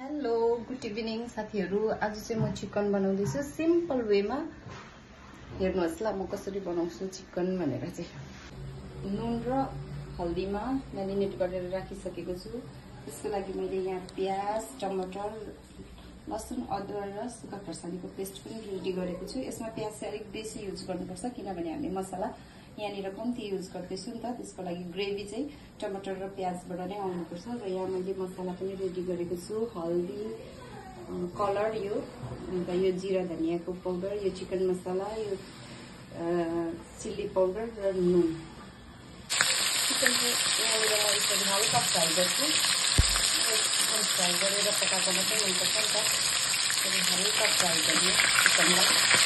Hello good evening साथीहरु। आज चाहिँ म चिकन बनाउँदैछु सिम्पल वेमा। हेर्नुहोस् ल म कसरी बनाउँछु चिकन भनेर चाहिँ। नुन र हल्दीमा म्यारिनेट गरेर राखिसकेको छु। त्यसको लागि मैले यहाँ प्याज, टमाटर, लसुन, अदुवा र सुक्खा खोर्सानीको पेस्ट पनि रेडी गरेको छु। यसमा प्याज चाहिँ अलिक बेसी युज गर्नुपर्छ किनभने हामी मसला यहाँनिर कम्ती युज गर्दैछु नि त। त्यसको लागि ग्रेभी चाहिँ टमाटर र प्याजबाट नै आउनुपर्छ। र यहाँ मैले मसला पनि रेडी गरेको छु। हल्दी, कलर, यो अन्त यो जिरा धनियाको पाउडर, यो चिकन मसला, यो चिल्ली पाउडर र नुन। चिकन चाहिँ यहाँनिर म यसरी हल्का फ्राई गर्छु। चिकन फ्राई गरेर पकाएको मात्रै मनपर्छ नि त। हल्का फ्राई गर्ने चिकनलाई।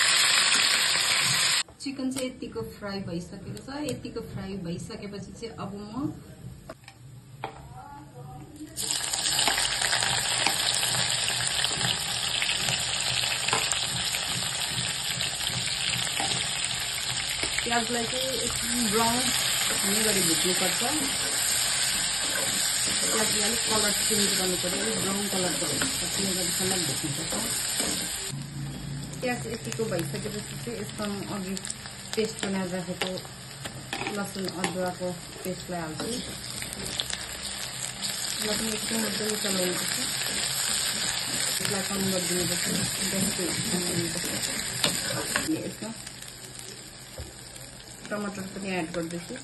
चिकन चाहिँ यतिको फ्राई भइसकेको छ। यतिको फ्राई भइसकेपछि चाहिँ अब म प्याजलाई चाहिँ एकदम ब्राउन हुने गरी भुट्नुपर्छ। प्याजलाई अलिक कलर चेन्ज गर्नु पर्यो, अलिक ब्राउन कलर हुने गरीसम्म भुट्नुपर्छ। प्याज यतिको भइसकेपछि चाहिँ यसमा अघि पेस्ट बनाएर राखेको लसुन अदुवाको पेस्टलाई हाल्छु। यसलाई पनि एकदम मजाले चलाउनुपर्छ। यसलाई कम गरिदिनुपर्छ, यसमा टमाटर पनि एड गर्दैछु।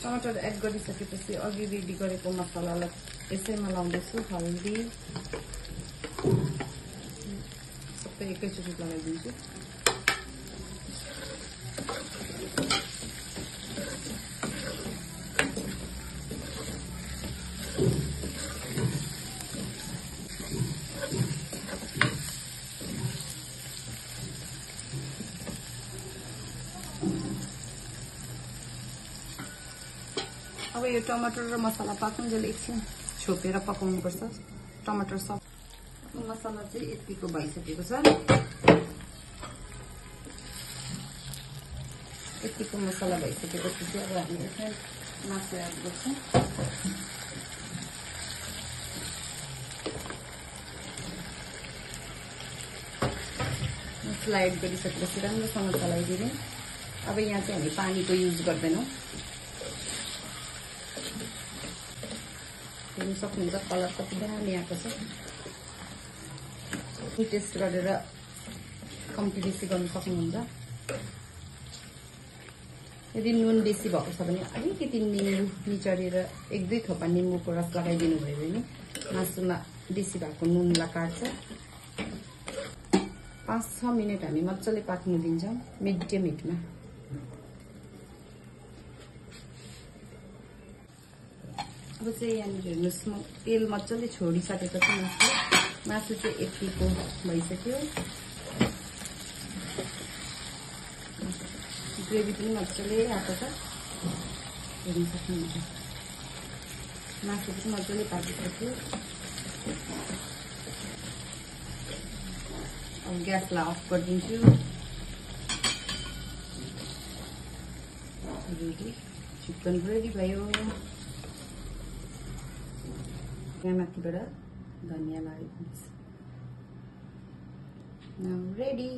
टमाटर एड गरिसकेपछि अघि रेडी गरेको मसलालाई यसैमा लाउँदैछु। हल्दी सबै एकैचोटि लगाइदिन्छु। अब यो टमाटर र मसला पाक्नुन्जेल एकछिन छोपेर पकाउनुपर्छ। टमाटर सब मसला चाहिँ यतिको भइसकेको छ। यतिको मसला भइसकेपछि चाहिँ अब हामी यसमा मासु एड गर्छौँ। मसला एड गरिसकेपछि राम्रोसँग चलाइदिने। अब यहाँ चाहिँ हामी पानीको युज गर्दैनौँ। हेर्नु सक्नुहुन्छ कलर कति दामी आएको छ। टेस्ट गरेर कम्ती बेसी गर्नु सक्नुहुन्छ। यदि नुन बेसी भएको छ भने अलिकति निम्बु निचोरेर 1-2 थोपा निम्बुको रस लगाइदिनु भयो भने मासुमा बेसी भएको नुनलाई काट्छ। 5-6 मिनट हामी मजाले पाक्नु दिन्छौँ मिडियम हिटमा। अब चाहिँ यहाँनिर हेर्नुहोस् म तेल मजाले छोडिसकेको छु। मासु चाहिँ यतिको भइसक्यो। ग्रेभी पनि मजाले आएको छ, हेर्नु सक्नुहुन्छ। मासु पनि मजाले पाकिसक्यो। अब ग्यासलाई अफ गरिदिन्छु। रेडी, चिकन रेडी भयो। यहाँ माथिबाट धनिया लगाइदिन्छु। Now ready.